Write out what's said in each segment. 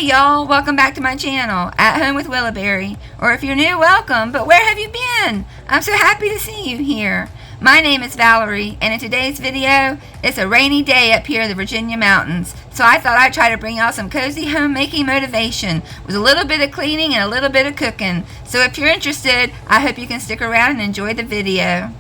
Hey y'all, welcome back to my channel, At Home with Willowberry. Or if you're new, welcome, but where have you been? I'm so happy to see you here. My name is Valerie, and in today's video, it's a rainy day up here in the Virginia mountains. So I thought I'd try to bring y'all some cozy homemaking motivation with a little bit of cleaning and a little bit of cooking. So if you're interested, I hope you can stick around and enjoy the video.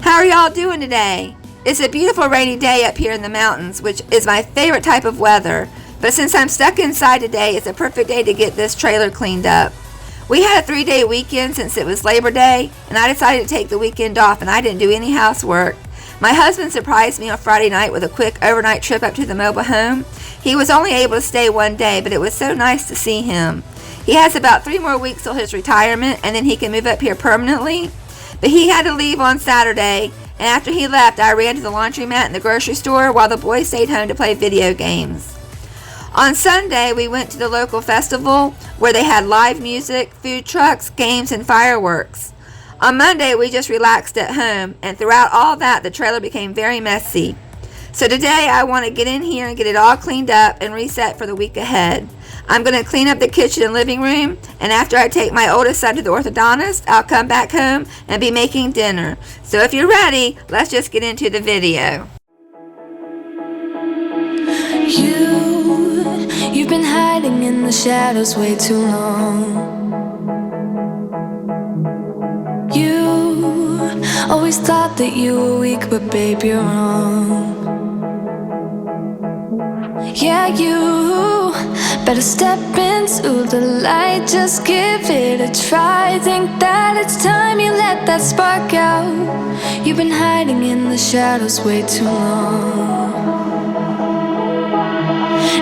How are y'all doing today? It's a beautiful rainy day up here in the mountains, which is my favorite type of weather. But since I'm stuck inside today, it's a perfect day to get this trailer cleaned up. We had a 3-day weekend since it was Labor Day, and I decided to take the weekend off, and I didn't do any housework. My husband surprised me on Friday night with a quick overnight trip up to the mobile home. He was only able to stay one day, but it was so nice to see him. He has about 3 more weeks till his retirement, and then he can move up here permanently. But he had to leave on Saturday, and after he left, I ran to the laundromat in the grocery store while the boys stayed home to play video games. On Sunday, we went to the local festival where they had live music, food trucks, games, and fireworks. On Monday, we just relaxed at home, and throughout all that, the trailer became very messy. So today, I want to get in here and get it all cleaned up and reset for the week ahead. I'm going to clean up the kitchen and living room, and after I take my oldest son to the orthodontist, I'll come back home and be making dinner. So if you're ready, let's just get into the video. You've been hiding in the shadows way too long. You always thought that you were weak, but babe, you're wrong. Yeah, you better step into the light, just give it a try. Think that it's time you let that spark out. You've been hiding in the shadows way too long.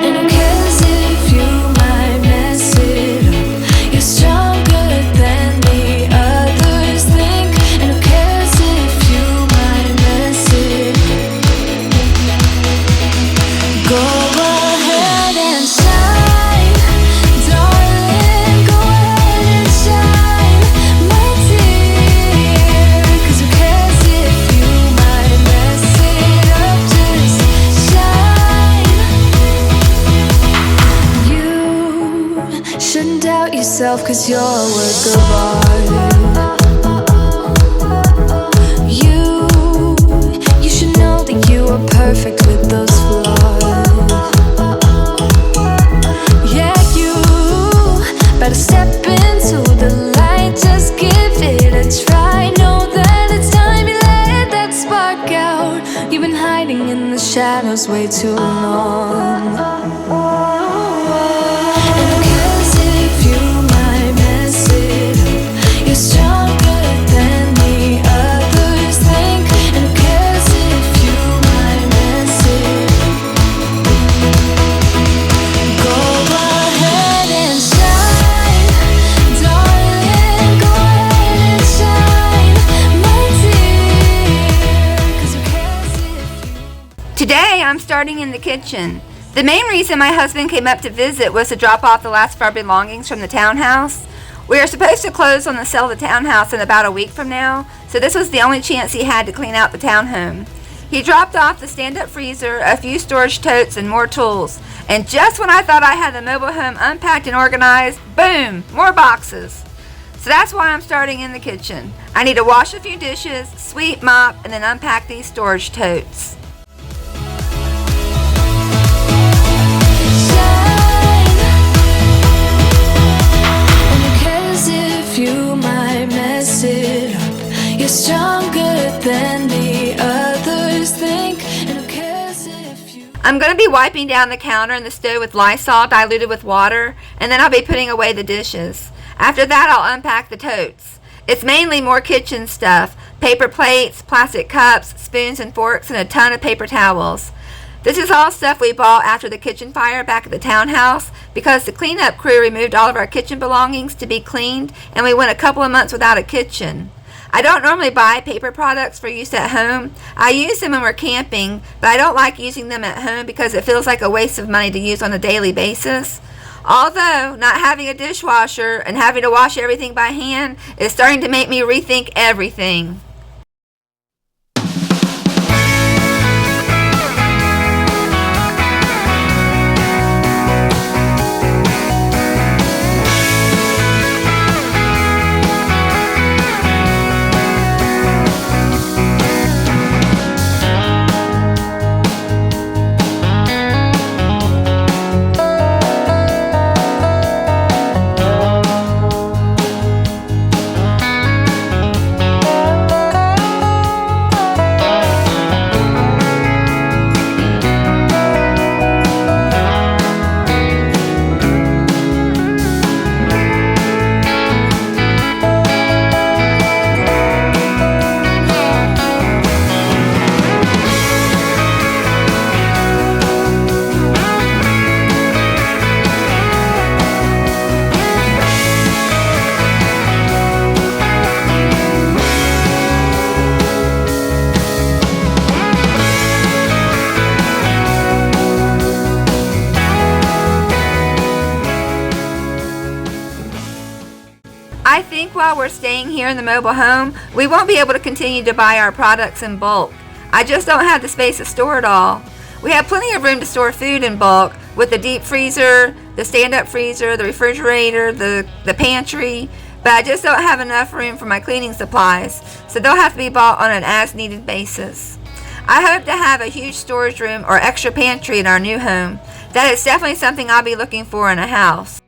And who cares if you might mess it up? You're stronger than the others think. And who cares if you might mess it up? Go ahead and shine, darling, go ahead and shine, my dear. 'Cause who cares if you might mess it up? Just shine. You shouldn't doubt yourself, 'cause you're a work of art. You should know that you are perfect with those flaws. Better step into the light, just give it a try. Know that it's time you let that spark out. You've been hiding in the shadows way too long. And who cares if you might mess it up? You're stronger than the others think. And who cares if you might mess it up? Go ahead and shine, darling, go ahead and shine, my dear. 'Cause who cares if you... Today, I'm starting in the kitchen. The main reason my husband came up to visit was to drop off the last of our belongings from the townhouse. We are supposed to close on the sale of the townhouse in about a week from now, so this was the only chance he had to clean out the townhome. He dropped off the stand-up freezer, a few storage totes, and more tools. And just when I thought I had the mobile home unpacked and organized, boom, more boxes. So that's why I'm starting in the kitchen. I need to wash a few dishes, sweep, mop, and then unpack these storage totes. And who cares if you might mess it up? You're stronger than the others think. And who cares if you... I'm going to be wiping down the counter and the stove with Lysol diluted with water, and then I'll be putting away the dishes. After that, I'll unpack the totes. It's mainly more kitchen stuff: paper plates, plastic cups, spoons and forks, and a ton of paper towels. This is all stuff we bought after the kitchen fire back at the townhouse because the cleanup crew removed all of our kitchen belongings to be cleaned, and we went a couple of months without a kitchen. I don't normally buy paper products for use at home. I use them when we're camping, but I don't like using them at home because it feels like a waste of money to use on a daily basis. Although, not having a dishwasher and having to wash everything by hand is starting to make me rethink everything. I think while we're staying here in the mobile home, we won't be able to continue to buy our products in bulk. I just don't have the space to store it all. We have plenty of room to store food in bulk with the deep freezer, the stand-up freezer, the refrigerator, the pantry, but I just don't have enough room for my cleaning supplies, so they'll have to be bought on an as-needed basis. I hope to have a huge storage room or extra pantry in our new home. That is definitely something I'll be looking for in a house.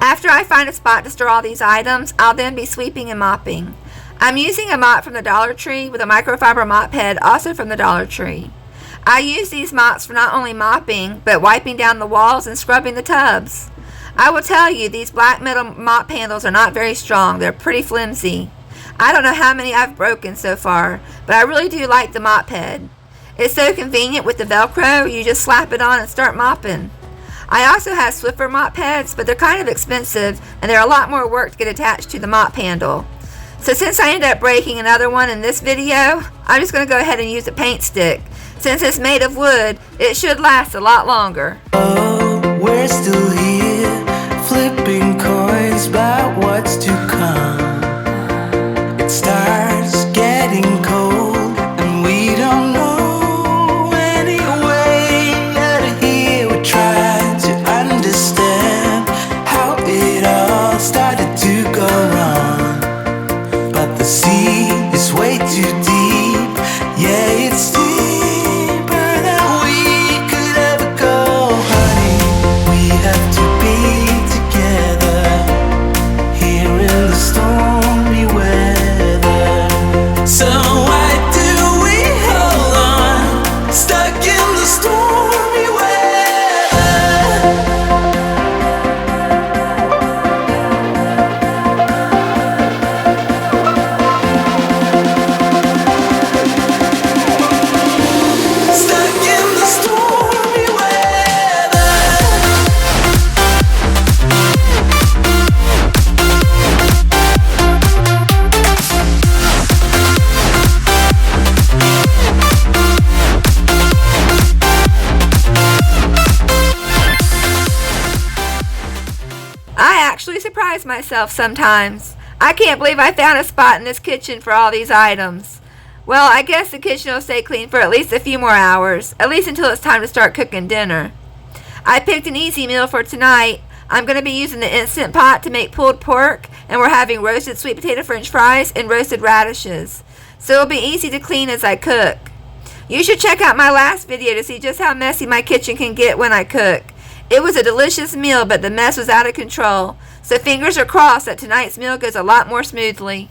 After I find a spot to store all these items, I'll then be sweeping and mopping. I'm using a mop from the Dollar Tree with a microfiber mop head, also from the Dollar Tree. I use these mops for not only mopping, but wiping down the walls and scrubbing the tubs. I will tell you, these black metal mop handles are not very strong. They're pretty flimsy. I don't know how many I've broken so far, but I really do like the mop head. It's so convenient with the Velcro, you just slap it on and start mopping. I also have Swiffer mop heads, but they're kind of expensive and they're a lot more work to get attached to the mop handle. So since I ended up breaking another one in this video, I'm just going to go ahead and use a paint stick. Since it's made of wood, it should last a lot longer. Oh, we're still here, flipping coins about what's to come. It starts getting cold and we don't know anyway. Out of here we're trying to understand how it all started to go wrong. But the sea is way too deep, yeah, it's deeper than we could ever go, honey. We have to actually surprise myself sometimes. I can't believe I found a spot in this kitchen for all these items. Well, I guess the kitchen will stay clean for at least a few more hours, at least until it's time to start cooking dinner. I picked an easy meal for tonight. I'm going to be using the Instant Pot to make pulled pork, and we're having roasted sweet potato french fries and roasted radishes. So it'll be easy to clean as I cook. You should check out my last video to see just how messy my kitchen can get when I cook. It was a delicious meal, but the mess was out of control. So fingers are crossed that tonight's meal goes a lot more smoothly.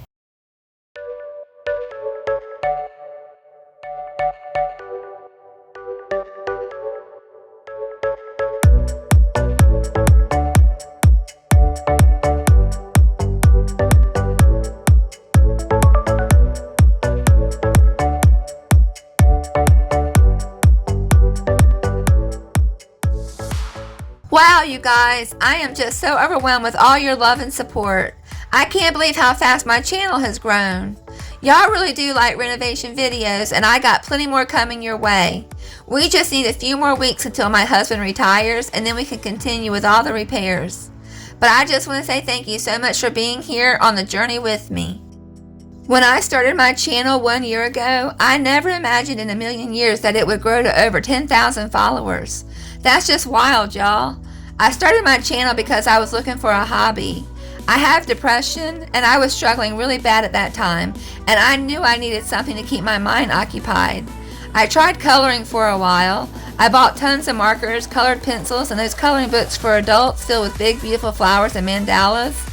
Wow, you guys, I am just so overwhelmed with all your love and support. I can't believe how fast my channel has grown. Y'all really do like renovation videos, and I got plenty more coming your way. We just need a few more weeks until my husband retires, and then we can continue with all the repairs. But I just want to say thank you so much for being here on the journey with me. When I started my channel 1 year ago, I never imagined in a million years that it would grow to over 10,000 followers. That's just wild, y'all. I started my channel because I was looking for a hobby. I have depression, and I was struggling really bad at that time, and I knew I needed something to keep my mind occupied. I tried coloring for a while. I bought tons of markers, colored pencils, and those coloring books for adults filled with big, beautiful flowers and mandalas.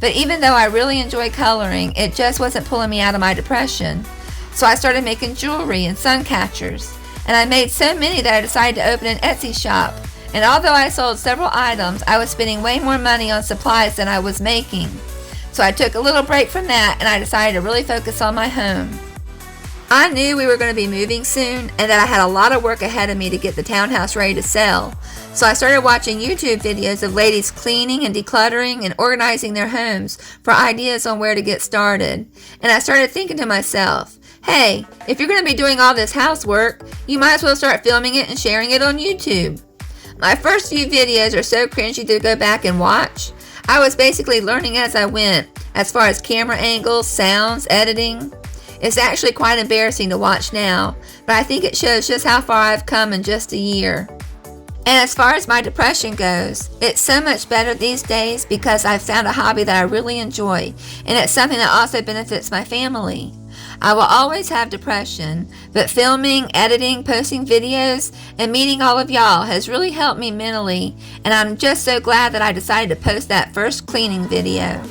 But even though I really enjoy coloring, it just wasn't pulling me out of my depression. So I started making jewelry and sun catchers. And I made so many that I decided to open an Etsy shop. And although I sold several items, I was spending way more money on supplies than I was making. So I took a little break from that, and I decided to really focus on my home. I knew we were going to be moving soon, and that I had a lot of work ahead of me to get the townhouse ready to sell. So I started watching YouTube videos of ladies cleaning and decluttering and organizing their homes for ideas on where to get started. And I started thinking to myself, hey, if you're going to be doing all this housework, you might as well start filming it and sharing it on YouTube. My first few videos are so cringy to go back and watch. I was basically learning as I went, as far as camera angles, sounds, editing. It's actually quite embarrassing to watch now, but I think it shows just how far I've come in just a year. And as far as my depression goes, it's so much better these days because I've found a hobby that I really enjoy, and it's something that also benefits my family. I will always have depression, but filming, editing, posting videos, and meeting all of y'all has really helped me mentally, and I'm just so glad that I decided to post that first cleaning video.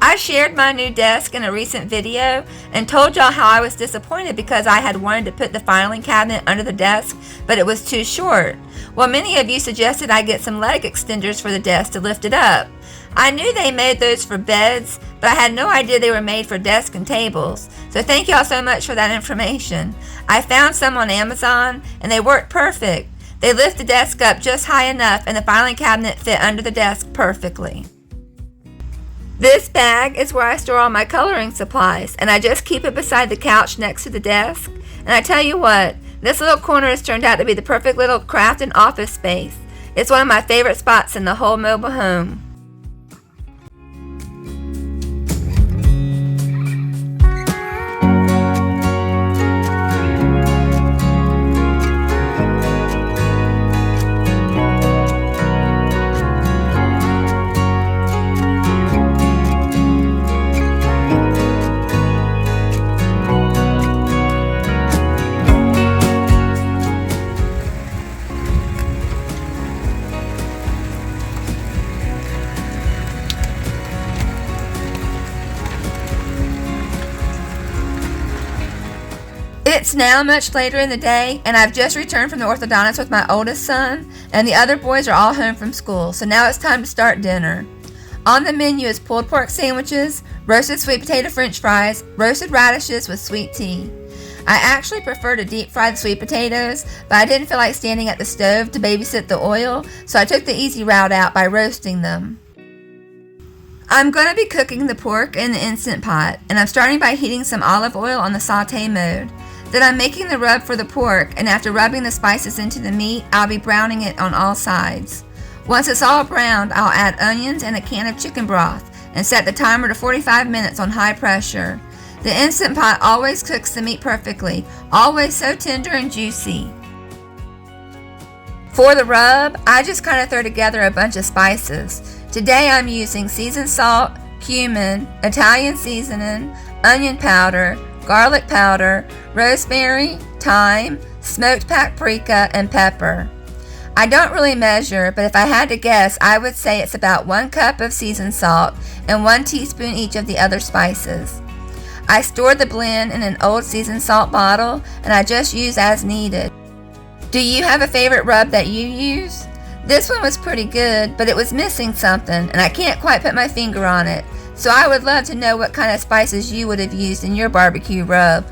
I shared my new desk in a recent video and told y'all how I was disappointed because I had wanted to put the filing cabinet under the desk, but it was too short. Well, many of you suggested I get some leg extenders for the desk to lift it up. I knew they made those for beds, but I had no idea they were made for desks and tables. So thank y'all so much for that information. I found some on Amazon and they worked perfect. They lift the desk up just high enough and the filing cabinet fit under the desk perfectly. This bag is where I store all my coloring supplies, and I just keep it beside the couch next to the desk. And I tell you what, this little corner has turned out to be the perfect little craft and office space. It's one of my favorite spots in the whole mobile home. It's now much later in the day, and I've just returned from the orthodontist with my oldest son, and the other boys are all home from school, so now it's time to start dinner. On the menu is pulled pork sandwiches, roasted sweet potato french fries, roasted radishes with sweet tea. I actually prefer to deep fry the sweet potatoes, but I didn't feel like standing at the stove to babysit the oil, so I took the easy route out by roasting them. I'm going to be cooking the pork in the Instant Pot, and I'm starting by heating some olive oil on the saute mode. Then I'm making the rub for the pork, and after rubbing the spices into the meat, I'll be browning it on all sides. Once it's all browned, I'll add onions and a can of chicken broth, and set the timer to 45 minutes on high pressure. The Instant Pot always cooks the meat perfectly, always so tender and juicy. For the rub, I just kind of throw together a bunch of spices. Today I'm using seasoned salt, cumin, Italian seasoning, onion powder, garlic powder, rosemary, thyme, smoked paprika, and pepper. I don't really measure, but if I had to guess, I would say it's about 1 cup of seasoned salt and 1 teaspoon each of the other spices. I store the blend in an old seasoned salt bottle, and I just use as needed. Do you have a favorite rub that you use? This one was pretty good, but it was missing something, and I can't quite put my finger on it. So I would love to know what kind of spices you would have used in your barbecue rub.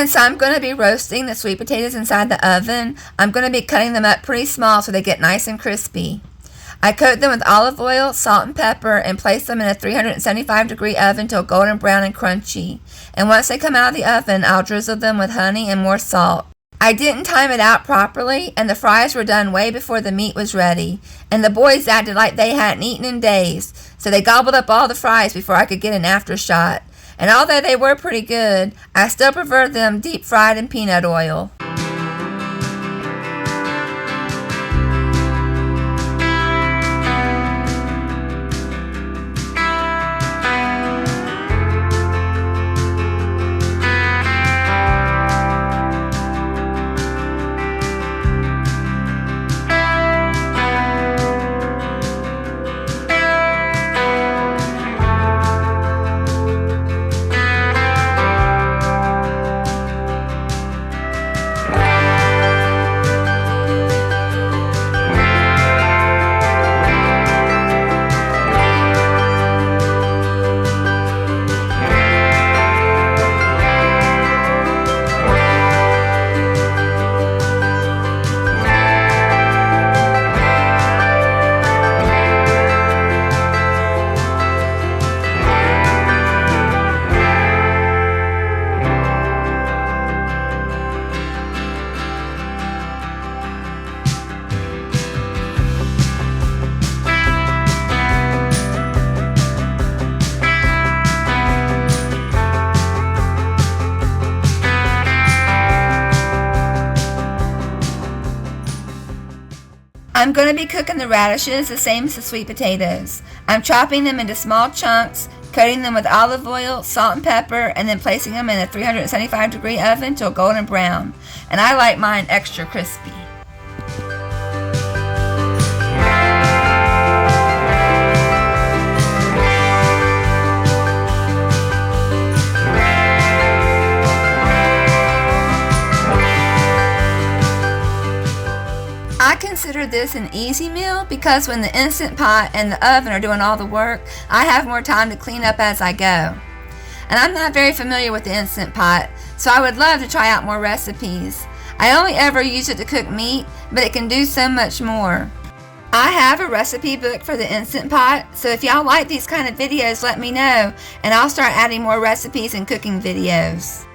Since I'm going to be roasting the sweet potatoes inside the oven, I'm going to be cutting them up pretty small so they get nice and crispy. I coat them with olive oil, salt, and pepper and place them in a 375-degree oven till golden brown and crunchy. And once they come out of the oven, I'll drizzle them with honey and more salt. I didn't time it out properly, and the fries were done way before the meat was ready. And the boys acted like they hadn't eaten in days, so they gobbled up all the fries before I could get an after shot. And although they were pretty good, I still prefer them deep fried in peanut oil. I'm going to be cooking the radishes the same as the sweet potatoes. I'm chopping them into small chunks, coating them with olive oil, salt, and pepper, and then placing them in a 375-degree oven till golden brown. And I like mine extra crispy. I consider this an easy meal because when the Instant Pot and the oven are doing all the work, I have more time to clean up as I go. And I'm not very familiar with the Instant Pot, so I would love to try out more recipes. I only ever use it to cook meat, but it can do so much more. I have a recipe book for the Instant Pot, so if y'all like these kind of videos, let me know, and I'll start adding more recipes and cooking videos.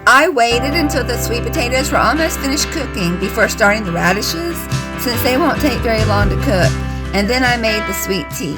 I waited until the sweet potatoes were almost finished cooking before starting the radishes, since they won't take very long to cook, and then I made the sweet tea.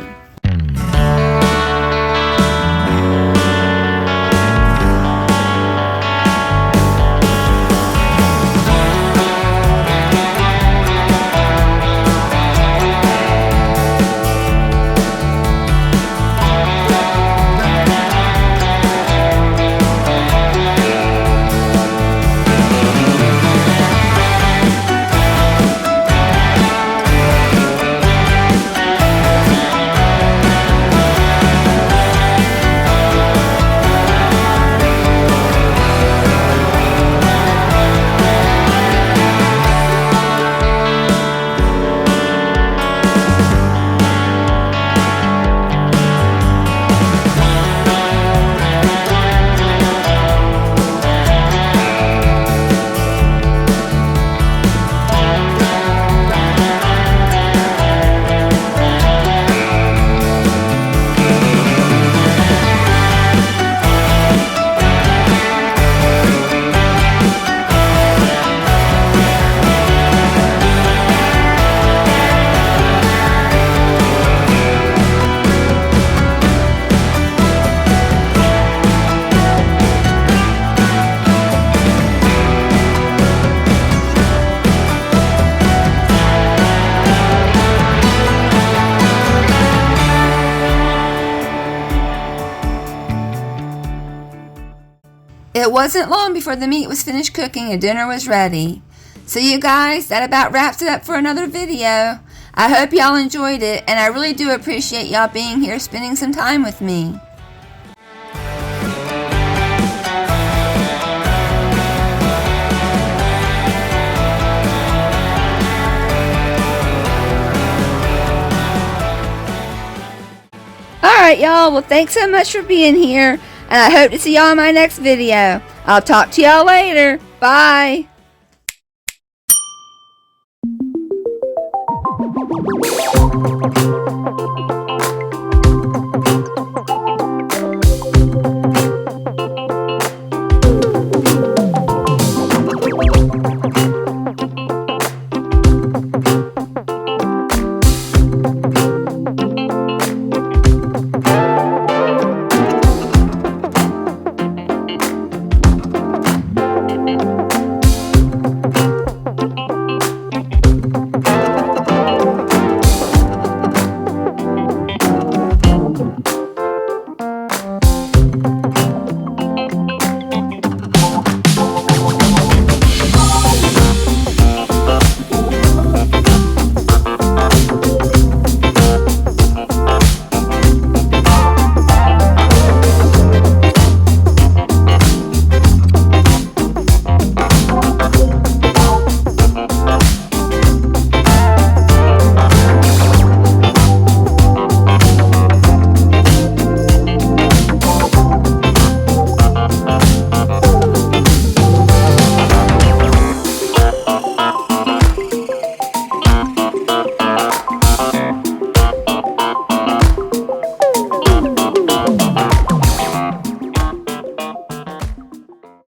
It wasn't long before the meat was finished cooking and dinner was ready. So you guys, that about wraps it up for another video. I hope y'all enjoyed it, and I really do appreciate y'all being here spending some time with me. Alright, y'all. Well, thanks so much for being here. And I hope to see y'all in my next video. I'll talk to y'all later. Bye.